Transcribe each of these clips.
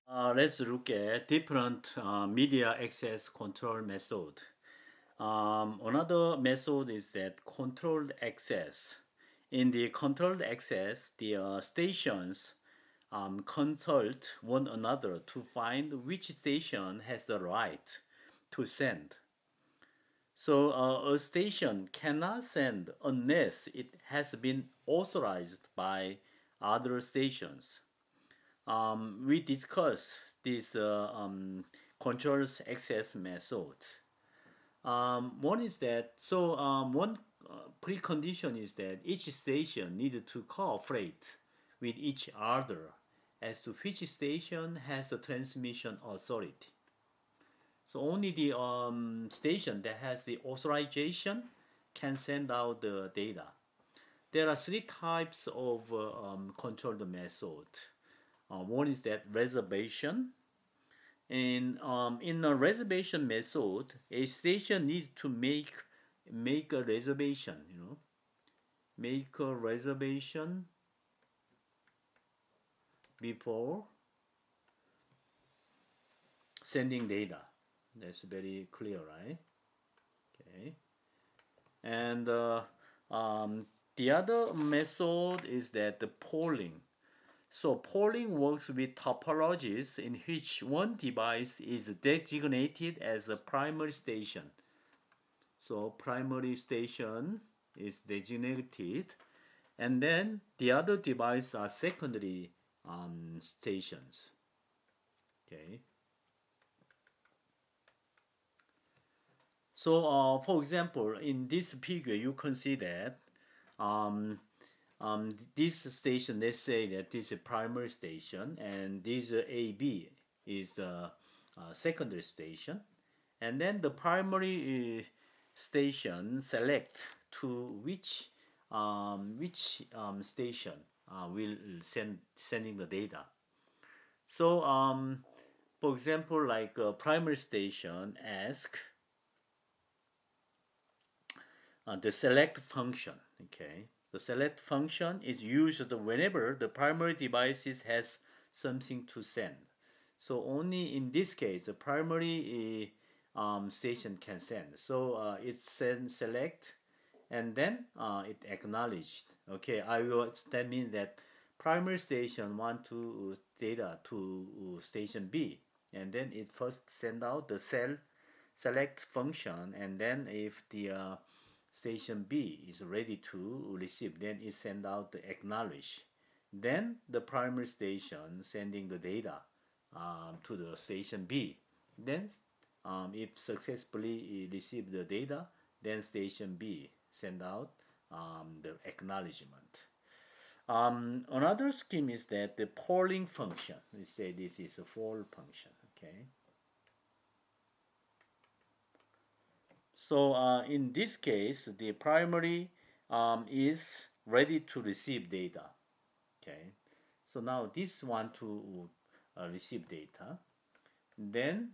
Let's look at different media access control method. Another method is that controlled access. In the controlled access, the stations consult one another to find which station has the right to send. So a station cannot send unless it has been authorized by other stations. We discussed this controls access method. One is that one precondition is that each station needed to cooperate with each other as to which station has the transmission authority. So only the station that has the authorization can send out the data. There are three types of controlled method. One is that reservation. And in a reservation method, a station needs to make a reservation. Make a reservation before sending data. That's very clear, right? Okay. And the other method is that the polling. So polling works with topologies in which one device is designated as a primary station. So primary station is designated, and then the other devices are secondary stations. Okay. So for example, in this figure, you can see that um, this station, let's say that this is a primary station, and this AB is a secondary station, and then the primary station select to which station will sending the data. So for example, like a primary station ask the select function. Okay, the select function is used whenever the primary devices has something to send. So only in this case, the primary station can send. So it send select, and then it acknowledged. Okay, I will. That means that primary station want to data to station B, and then it first send out the cell select function, and then if the station B is ready to receive, then it send out the acknowledge. Then the primary station sending the data to the station B. Then if successfully receive the data, then station B send out the acknowledgement. Another scheme is that the polling function. We say this is a for function. Okay. So in this case, the primary is ready to receive data. Okay. So now this one to receive data. Then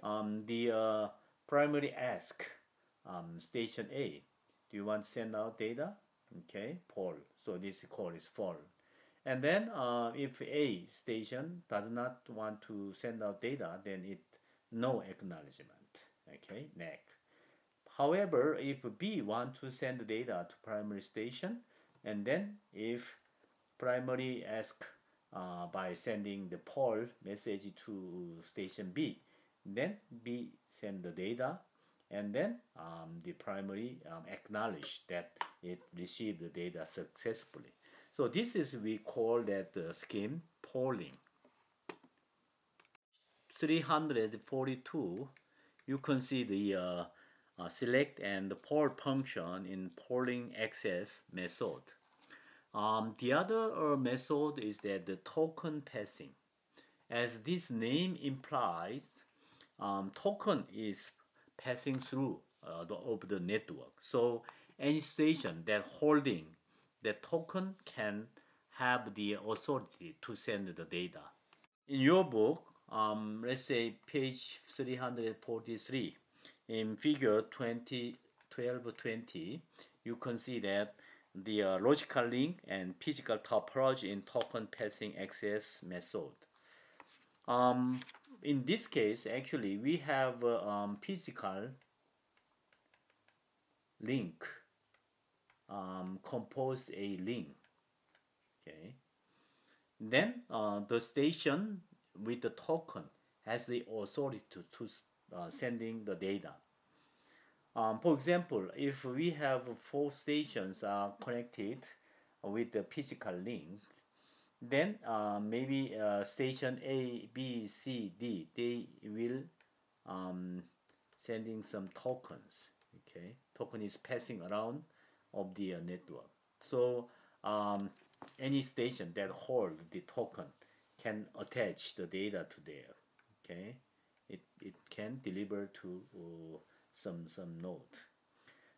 the primary ask station A, do you want to send out data? Okay, poll. So this call is for. And then if A station does not want to send out data, then it no acknowledgement. Okay, next. However, if B want to send data to primary station, and then if primary ask by sending the poll message to station B, then B send the data, and then the primary acknowledge that it received the data successfully. So this is we call that scheme polling. 342, you can see the select and the poll function in polling access method. The other method is that the token passing. As this name implies, token is passing through of the network. So any station that holding the token can have the authority to send the data. In your book, let's say page 343, in figure 1220, you can see that the logical link and physical topology in token passing access method. Um, in this case, actually, we have physical link, compose a link. Okay. Then the station with the token has the authority to sending the data. For example, if we have four stations connected with the physical link, then maybe station A, B, C, D, they will um, sending some tokens. Okay, token is passing around of the network. So um, any station that hold the token can attach the data to there. Okay, it can deliver to some node.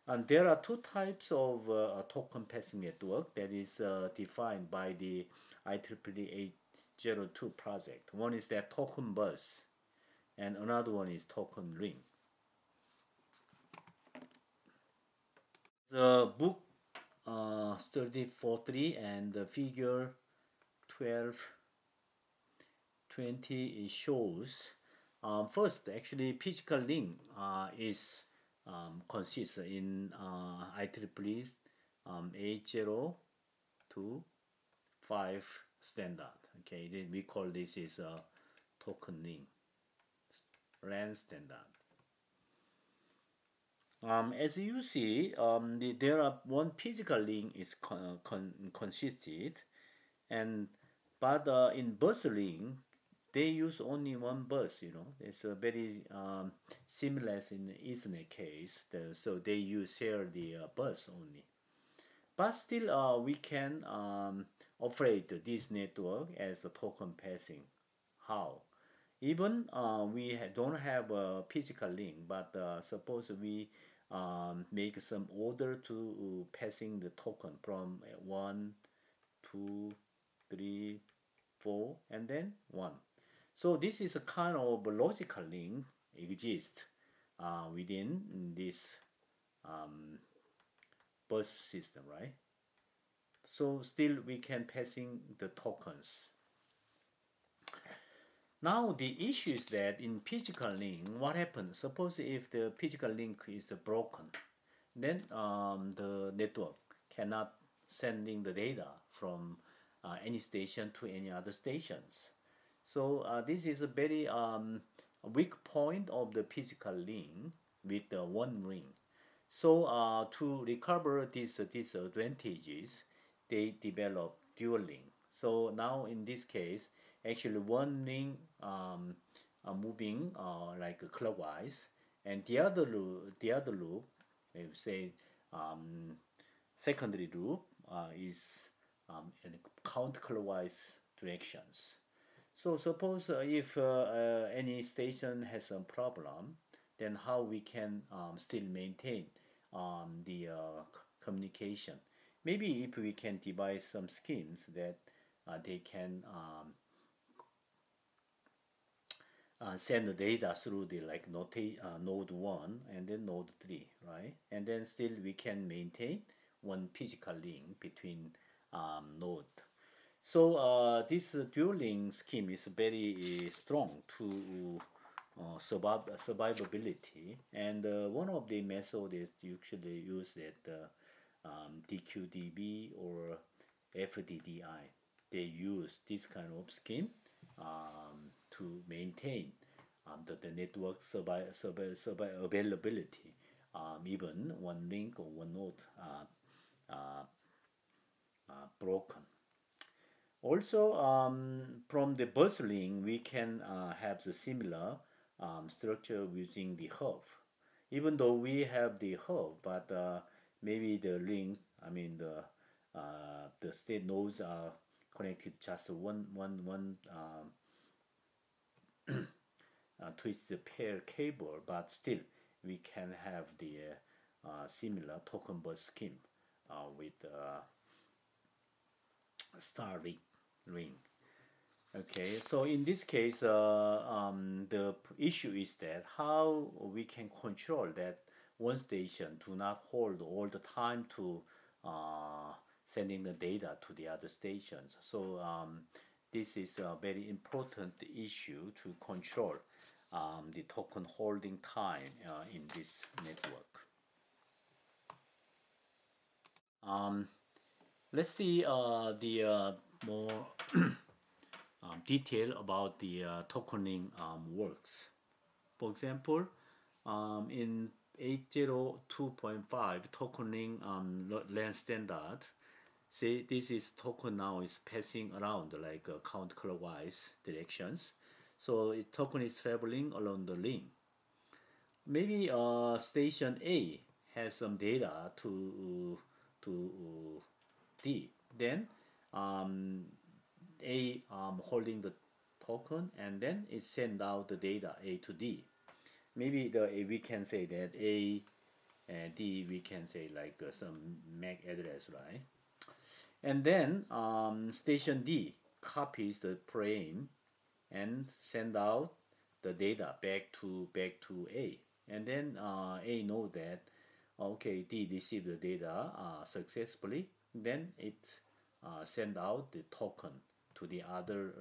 And there are two types of token passing network that is defined by the IEEE 802 project. One is that token bus, and another one is token ring. The book 34.3 and the figure 12.20 it shows first actually physical link is consists in IEEE 802.5 standard. Okay, we call this is a token link LAN standard. As you see, there are one physical link is consisted, and but in bus link they use only one bus. You know, it's a very similar as in Ethernet case. So they use here the bus only. But still, we can operate this network as a token passing. How? Even we don't have a physical link, but suppose we make some order to passing the token from 1, 2, 3, 4, and then 1. So this is a kind of logical link exists within this um, bus system, right? So still we can passing the tokens. Now the issue is that in physical link, what happens? Suppose if the physical link is broken, then the network cannot sending the data from any station to any other stations. So this is a very weak point of the physical link with one ring. So to recover these disadvantages, they develop dual link. So now in this case, actually one link moving like clockwise, and the other loop, they say um, secondary loop is in counterclockwise directions. So suppose if any station has some problem, then how we can still maintain the communication? Maybe if we can devise some schemes that they can send the data through the like node 1 and then node 3, right? And then still we can maintain one physical link between node. So this dueling scheme is very strong to survivability, and one of the methods is usually used at DQDB or FDDI. They use this kind of scheme to maintain the network availability, even one link or one node uh, broken. Also, from the bus link, we can have the similar structure using the hub. Even though we have the hub, but maybe the link, I mean the state nodes are connected just one twisted pair cable, but still we can have the similar token bus scheme with star ring. Okay, so in this case, the issue is that how we can control that one station do not hold all the time to sending the data to the other stations. So this is a very important issue to control the token holding time in this network. Um, let's see the more detail about the tokening works. For example, in 802.5 tokening LAN standard, say this is token now is passing around like counterclockwise directions. So it token is traveling along the link. Maybe station A has some data to D. Then um, A holding the token, and then it send out the data A to D. Maybe we can say that A and D we can say like some MAC address, right? And then station D copies the frame and send out the data back to A. And then A know that okay, D received the data successfully. Then it send out the token to the other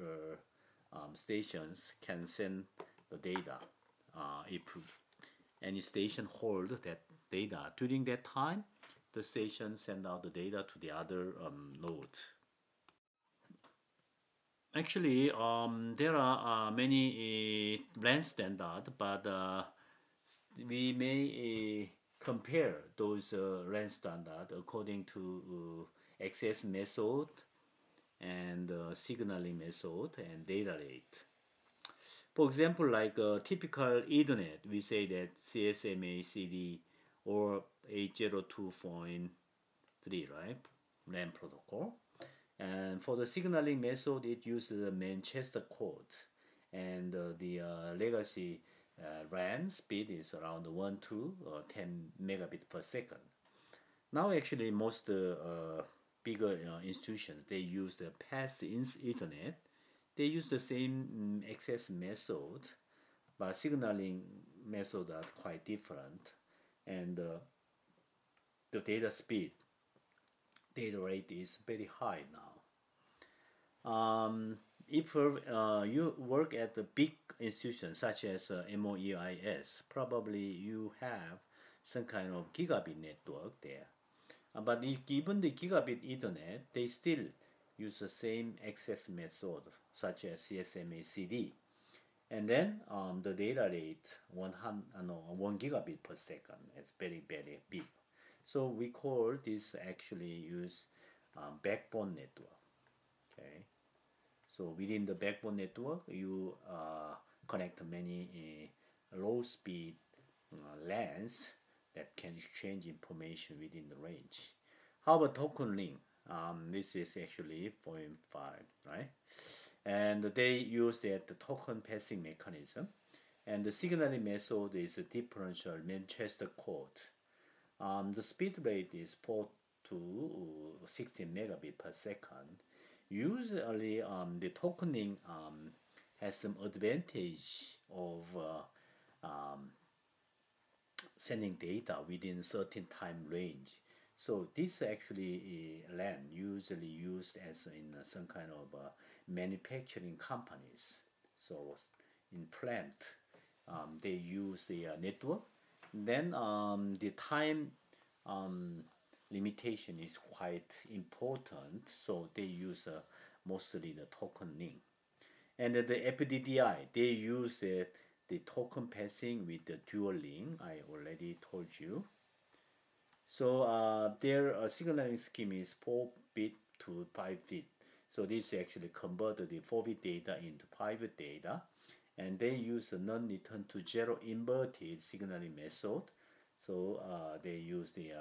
stations can send the data if any station hold that data during that time. The station send out the data to the other nodes. Actually, there are many LAN standard, but we may compare those LAN standard according to access method and signaling method and data rate. For example, like typical Ethernet, we say that CSMA CD or 802.3, right? LAN protocol. And for the signaling method, it uses the Manchester code, and the legacy RAN speed is around 1 to 10 megabit per second. Now, actually, most bigger institutions they use the passive Ethernet. They use the same access method, but signaling methods are quite different, and the data speed, data rate is very high now. If you work at a big institution such as MOEIS, probably you have some kind of gigabit network there. But if given the gigabit Ethernet, they still use the same access method such as CSMA CD. And then the data rate 1 gigabit per second is very, very big. So we call this actually use backbone network. Okay. So within the backbone network, you connect many low speed LANs that can exchange information within the range. How about token link? This is actually point 5, right? And they use that the token passing mechanism. And the signaling method is a differential Manchester code. The speed rate is 4 to 16 megabit per second. Usually, the tokening has some advantage of um, sending data within certain time range. So this actually LAN usually used as in some kind of manufacturing companies. So in plant, they use the network. Then the time um, limitation is quite important. So they use mostly the token link. And the FDDI, they use the token passing with the dual link. I already told you. So their signaling scheme is 4-bit to 5-bit. So this actually converted the 4-bit data into 5-bit data. And they use a non-return to zero inverted signaling method. So they use the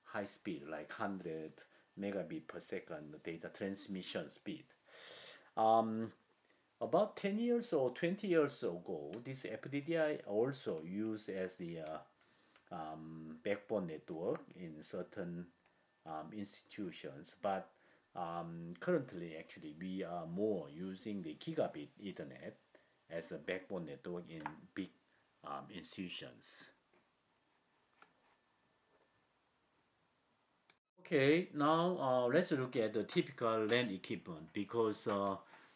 high speed, like 100 megabit per second data transmission speed. About 10 years or 20 years ago, this FDDI also used as the backbone network in certain institutions, but currently actually we are more using the gigabit Ethernet as a backbone network in big institutions. Okay, now let's look at the typical LAN equipment because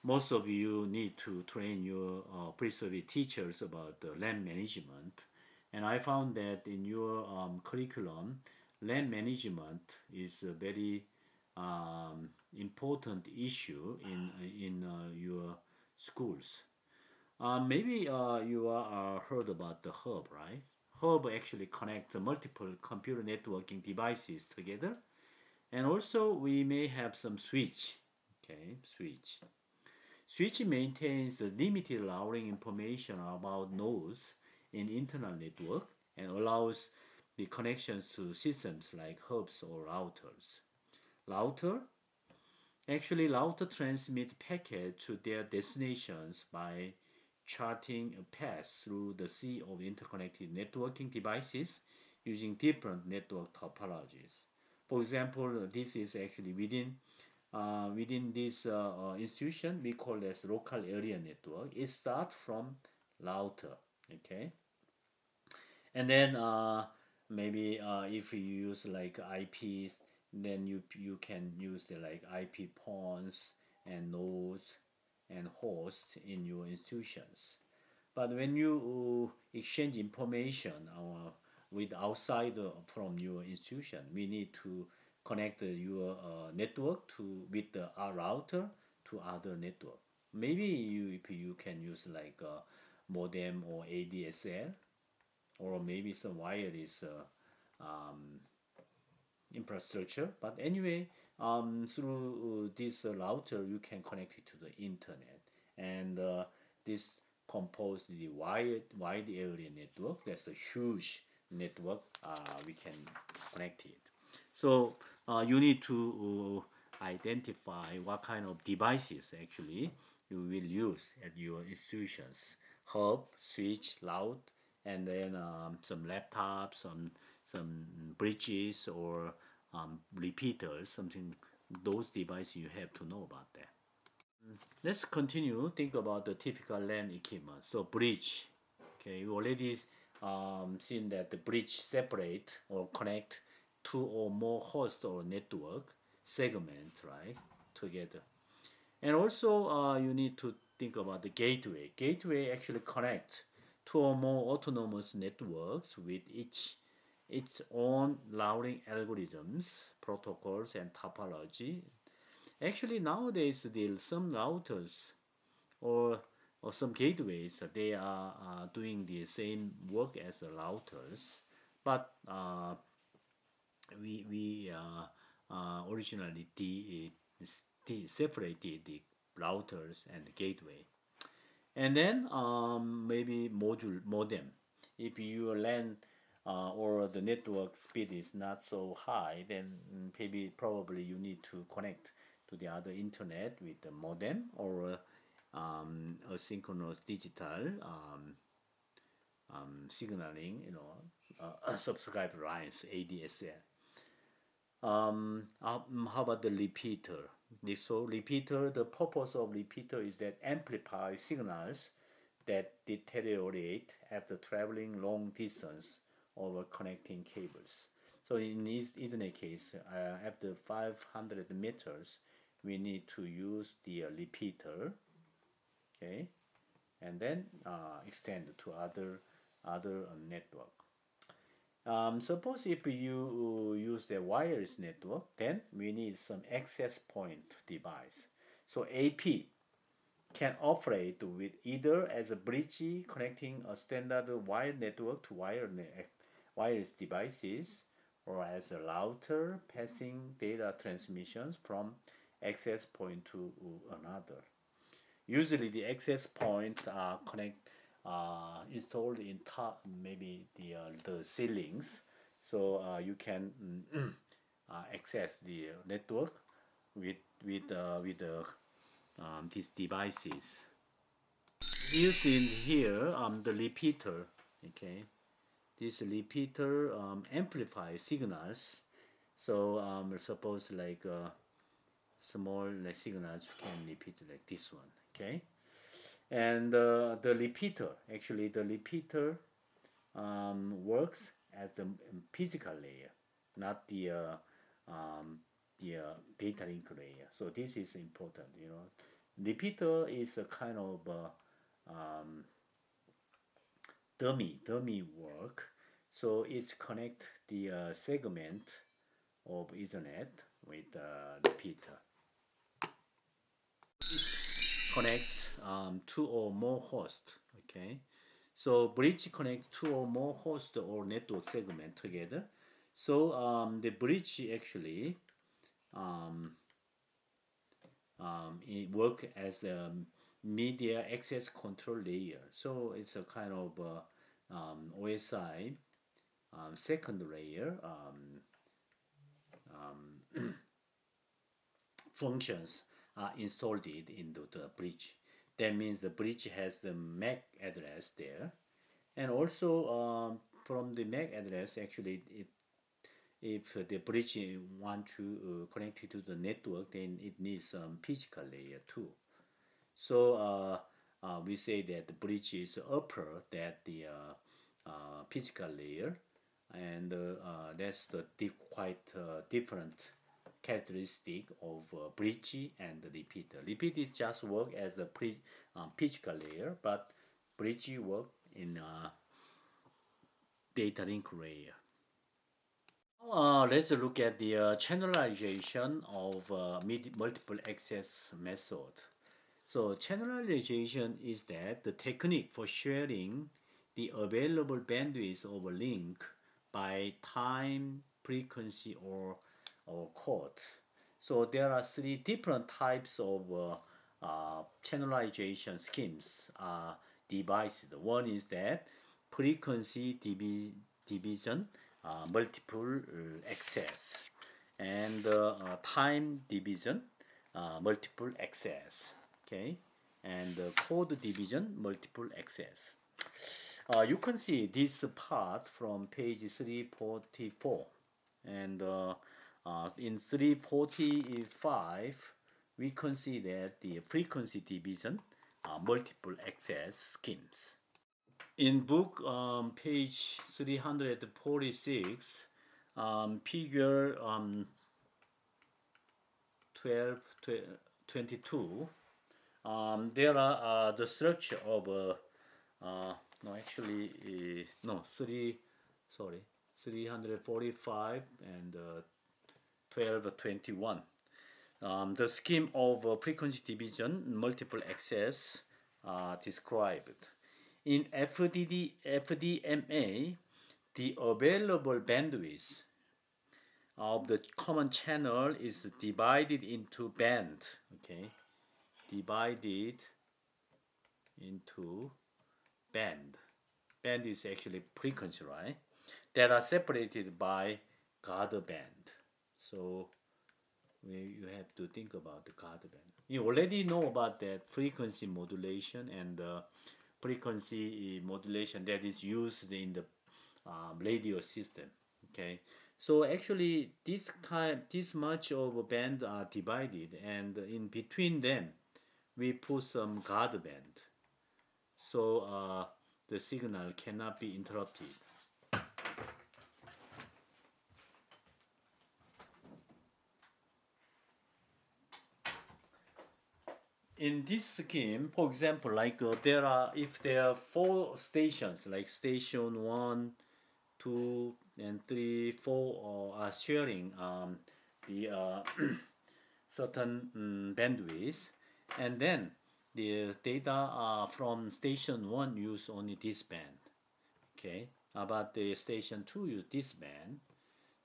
most of you need to train your pre-service teachers about the land management. And I found that in your curriculum, land management is a very important issue in your schools. Maybe you are heard about the hub, right? Hub actually connects the multiple computer networking devices together, and also we may have some switch. Okay, switch. Switch maintains limited routing information about nodes in internal network and allows the connections to systems like hubs or routers. Router router transmit packets to their destinations by charting a path through the sea of interconnected networking devices using different network topologies. For example, this is actually within this institution we call as local area network. It starts from router, okay, and then maybe if you use like IPs, then you can use the like IP pawns and nodes and hosts in your institutions. But when you exchange information with outside from your institution, we need to connect your network to with the router to other network. Maybe if you can use like a modem or ADSL, or maybe some wireless infrastructure. But anyway, through this router, you can connect it to the internet, and this compose the wide area network. That's a huge network. We can connect it. So you need to identify what kind of devices actually you will use at your institutions. Hub, switch, route, and then some laptops, some bridges or repeaters, something those devices you have to know about that. Let's continue. Think about the typical LAN equipment. So bridge. Okay, you already seen that the bridge separate or connect two or more host or network segment, right, together. And also you need to think about the gateway. Gateway actually connect two or more autonomous networks with its own routing algorithms, protocols, and topology. Actually, nowadays, some routers or some gateways, they are doing the same work as the routers, but we originally separated the routers and the gateway. And then maybe module modem. If your LAN or the network speed is not so high, then maybe probably you need to connect to the other internet with the modem or asynchronous digital signaling, subscriber lines, ADSL. How about the repeater? So repeater, the purpose of repeater is that amplify signals that deteriorate after traveling long distance over connecting cables. So in Ethernet case, after 500 meters, we need to use the repeater, okay, and then extend to other network. Suppose if you use the wireless network, then we need some access point device. So AP can operate with either as a bridge connecting a standard wired network to wireless devices, or as a router passing data transmissions from access point to another. Usually the access point connect installed in top, maybe the ceilings, so you can access the network with these devices. Used in here the repeater. Okay, this repeater amplifies signals. So suppose like small like signals can repeat like this one. Okay, and the repeater, actually the repeater works as the physical layer, not um, the data link layer. So this is important, Repeater is a kind of dummy work. So it's connect the segment of Ethernet with repeater. Connects two or more hosts. Okay, so bridge connects two or more hosts or network segment together. So the bridge actually um, it work as a media access control layer. So it's a kind of OSI second layer functions are installed into the bridge. That means the bridge has the MAC address there, and also from the MAC address, actually, if the bridge want to connect it to the network, then it needs some physical layer too. So we say that the bridge is upper than the physical layer, and that's the quite different characteristic of bridge and the repeater. Repeater is just work as a physical layer, but bridge work in data link layer. Let's look at the channelization of multiple access method. So channelization is that the technique for sharing the available bandwidth of a link by time, frequency, or code. So there are three different types of channelization schemes devised. One is that frequency division, multiple access, and time division, multiple access. Okay, and code division, multiple access. You can see this part from page 344, and in 345 we can see that the frequency division multiple access schemes. In book page 346, figure 12, 22, there are the structure of no actually no 345 and 1221. The scheme of frequency division multiple access described. In FDMA, the available bandwidth of the common channel is divided into band. Okay, divided into band. Band is actually frequency, right? That are separated by Gauge band. So you have to think about the Gauge band. You already know about that frequency modulation and frequency modulation that is used in the radio system. Okay, so actually this much of a band are divided, and in between them we put some Gauge band, so the signal cannot be interrupted. In this scheme, for example, like if there are four stations, like station 1, 2, and 3, 4 are sharing the certain bandwidth, and then the data from station 1 use only this band, okay, but the station 2 use this band,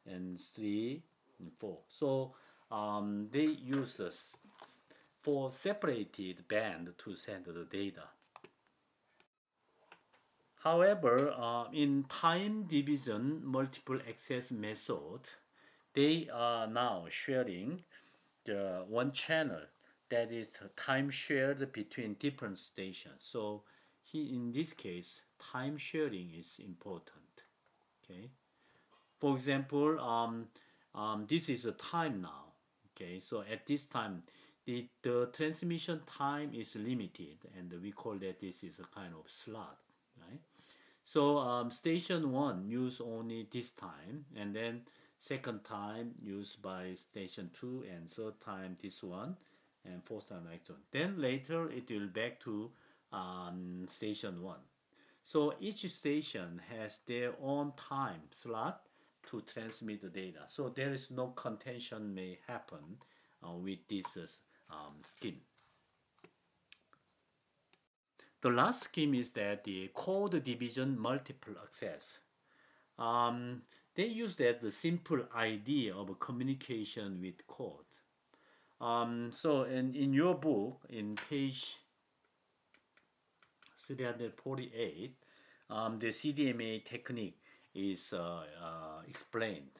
and 3 and 4. So they use four separated band to send the data. However, in time division multiple access method, they are now sharing the one channel that is time shared between different stations. So in this case, time sharing is important. Okay. For example, this is a time now. Okay, so at this time, the transmission time is limited, and we call that this is a kind of slot, right? So station 1 use only this time, and then second time used by station 2, and third time this one, and fourth time like so. Then later it will back to station 1. So each station has their own time slot to transmit the data. So there is no contention may happen with this scheme. The last scheme is that the code division multiple access. Um, they use that the simple idea of communication with code. So in your book, in page 348, the CDMA technique is explained.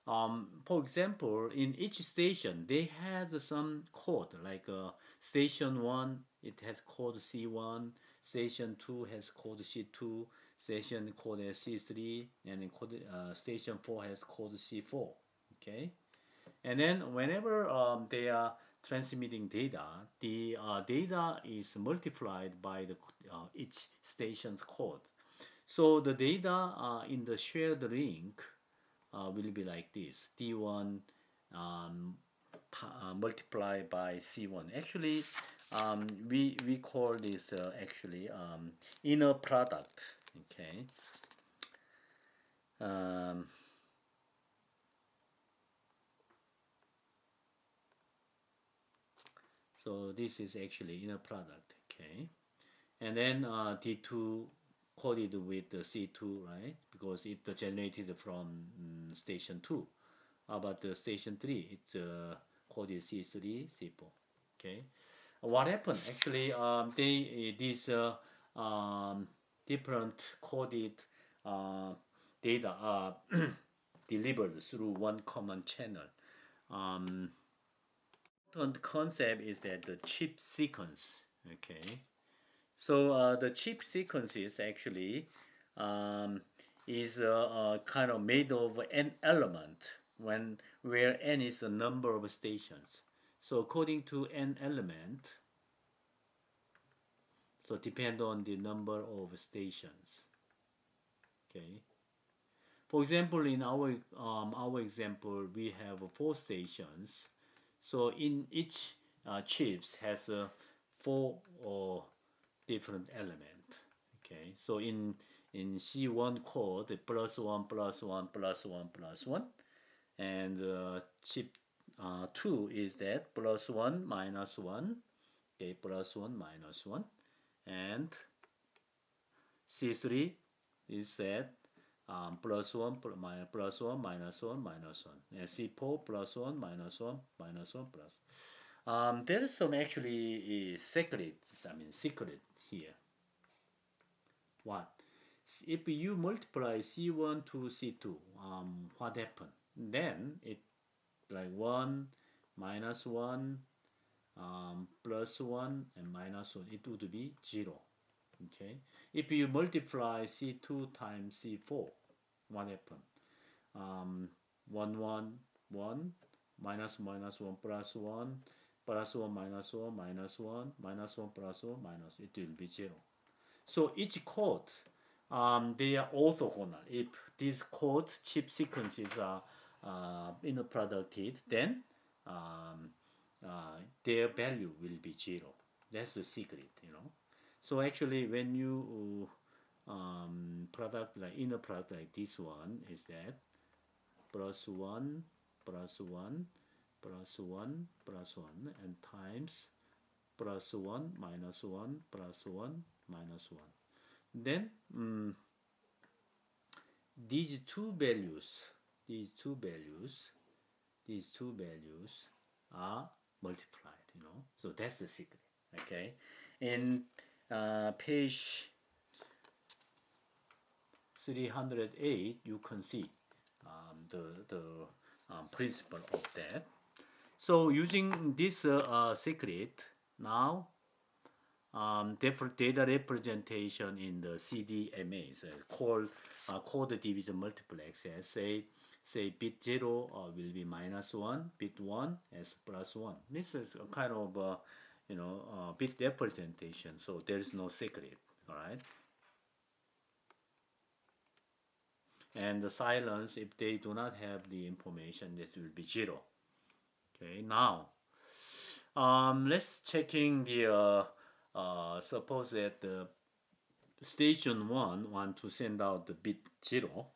For example, in each station, they had some code, like station 1, it has code C1, station 2 has code C2, station code has C3, and station 4 has code C4. Okay, and then whenever they are transmitting data, the data is multiplied by the each station's code. So the data in the shared link will be like this: D1 um, multiplied by C1. Actually, we call this actually inner product. Okay. Um, so this is actually inner product. Okay. And then D2 coded with the C2, right? Because it generated from station 2. But the station 3, it coded C3, C4. Okay. What happened? Actually, these different coded uh, data are delivered through one common channel. Um, the concept is that the chip sequence. Okay. So the chip sequences actually um, is kind of made of n element when where n is the number of stations. So according to n element, so depend on the number of stations. Okay. For example, in our example, we have 4 stations. So in each chips has 4 different element. Okay, so in C1 code, the plus one plus one plus one plus one, and chip 2 is that plus one minus one, okay, plus one minus one, and C3 is that plus one plus one minus one minus one, and C4 plus one minus one minus one plus. There is some actually secrets. I mean secret here. What? If you multiply C1 to C2, what happened? Then it like 1 minus 1 plus 1 and minus 1, it would be 0. Okay. If you multiply C2 times C4, what happened? 1 1 1 minus minus 1 plus 1 plus 1 minus 1 minus 1 minus 1 plus 1 minus, it will be 0. So each code, they are orthogonal. If these code chip sequences are productive, then um, their value will be 0. That's the secret, you know. So actually, when you product like inner product like this one is that plus 1 plus 1 plus 1 plus 1 and times plus 1 minus 1 plus 1 minus 1. Then these two values, these two values, these two values are multiplied, you know. So that's the secret. Okay. In page 308, you can see the principle of that. So using this secret, now data representation in the CDMA, so called code division multiple access. Say bit 0 will be minus 1, bit 1 as plus 1. This is a kind of bit representation, so there is no secret. All right. And the silence, if they do not have the information, this will be 0. Okay. Now Let's checking the suppose that the station 1 want to send out the bit 0,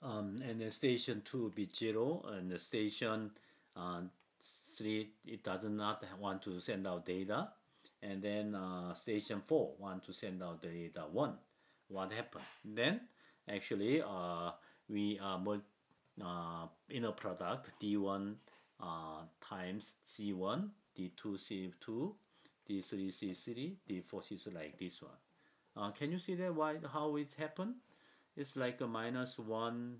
and then station 2 bit 0, and the station uh, 3 it does not want to send out data, and then station 4 want to send out the data 1. What happened? Then actually we inner product D1 times C1, D2 C2, D3 C3, D4 C3, like this one. Can you see that why how it happened? It's like a minus 1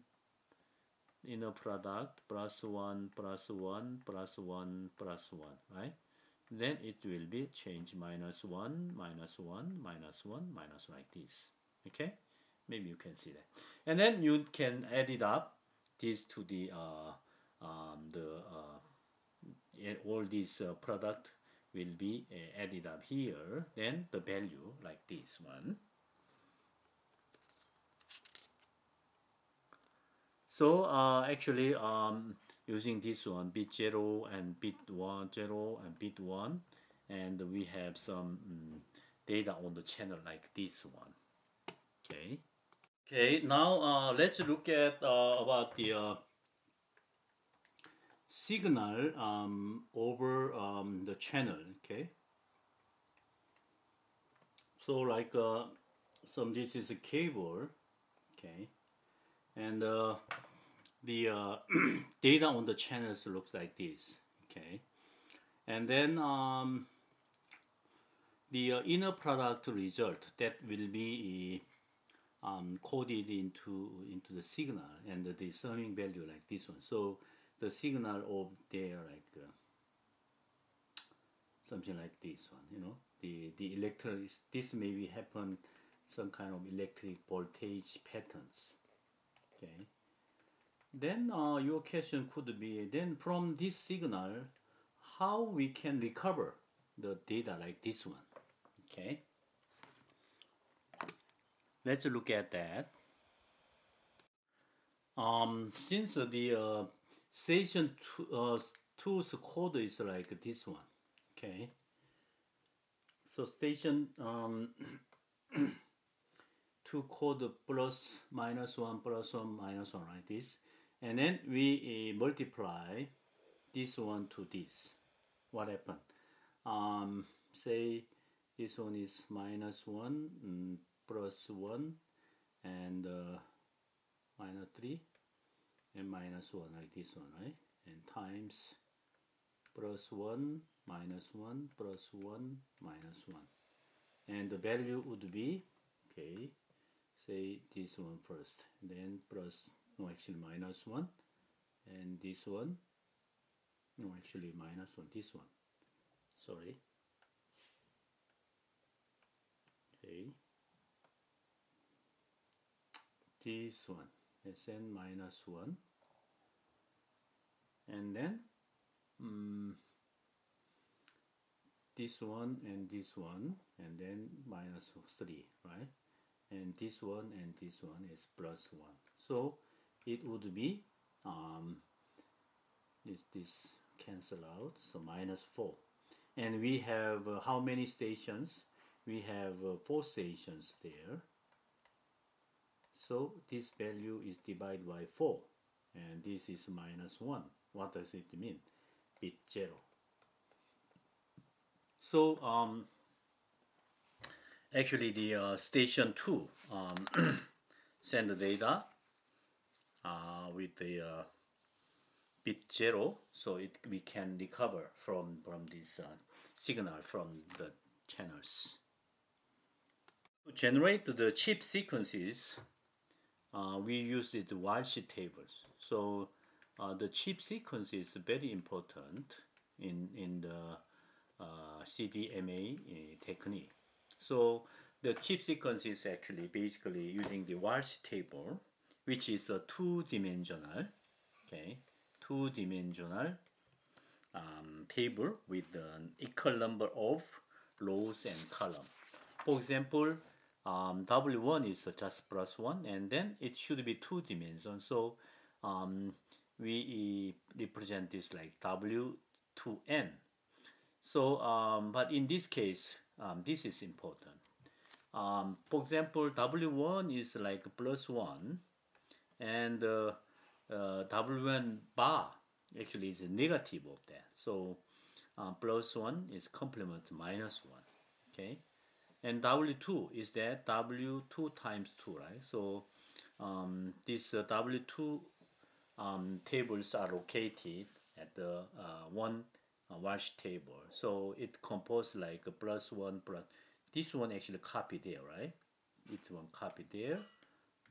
inner product plus 1 plus 1 plus 1 plus 1, right? Then it will be change minus 1 minus 1 minus 1 minus like this. Okay, maybe you can see that, and then you can add it up this to the all these product will be added up here, then the value like this one. So actually using this one bit 0 and bit 1 0 and bit 1, and we have some data on the channel like this one. Okay, now let's look at about the signal over the channel. Okay, so like this is a cable. Okay, and the data on the channels looks like this. Okay, and then the inner product result that will be coded into the signal, and the summing value like this one. So the signal of there like something like this one, the electric, this maybe happen some kind of electric voltage patterns. Okay, then your question could be, then from this signal how we can recover the data like this one. Okay, let's look at that. Since the station 2's code is like this one. Okay, so station 2 code plus minus 1 plus 1 minus 1 like this, and then we multiply this one to this. What happened? Say this one is minus 1 plus 1 and minus 3 and minus 1 like this one, right? And times plus 1 minus 1 plus 1 minus 1, and the value would be, okay, say this one first, then plus, no, actually minus 1, and this one, no, actually minus 1, this one, sorry. Okay, this one, Sn minus 1, and then this one and this one, and then minus 3, right? And this one and this one is plus 1. So it would be this cancel out, so minus 4. And we have how many stations? We have 4 stations there. So this value is divided by 4, and this is minus 1. What does it mean? Bit 0. So actually the station 2 send the data with the bit 0, so we can recover from this signal from the channels. To generate the chip sequences, we use the while sheet tables. So the chip sequence is very important in the CDMA technique. So the chip sequence is actually basically using the while sheet table, which is a two-dimensional, okay, two-dimensional table with an equal number of rows and columns. For example, W1 is just plus 1, and then it should be two dimensions. So we represent this like W to n. So, but in this case, this is important. For example, W1 is like plus 1, and W1 bar actually is a negative of that. So, plus 1 is complement minus 1. Okay, and W2 is that W2 times 2, right? So, this W2 tables are located at the one wash table. So it composed like a plus 1 plus. This one actually copy there, right? It's one copy there.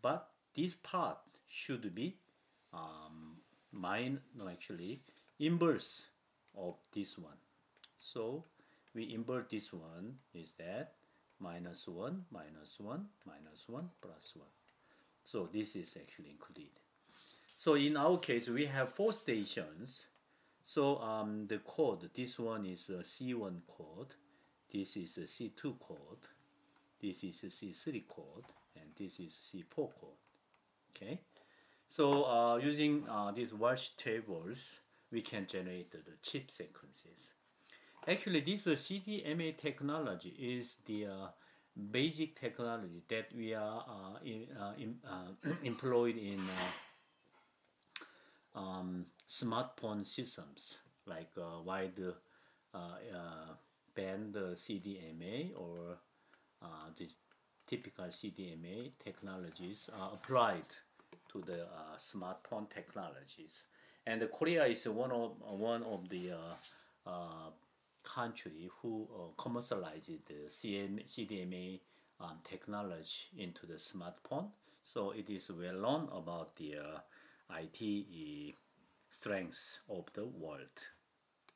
But this part should be no, actually inverse of this one. So we invert this one is that minus 1, minus 1, minus 1, plus 1. So this is actually included. So in our case, we have 4 stations. So the code, this one is a C1 code, this is a C2 code, this is a C3 code, and this is C4 code. Okay. So using these wash tables, we can generate the chip sequences. Actually, this CDMA technology is the basic technology that we are employed in smartphone systems like wide band CDMA or these typical CDMA technologies are applied to the smartphone technologies. And Korea is one of the country who commercialized the CDMA technology into the smartphone. So it is well known about the IT strengths of the world.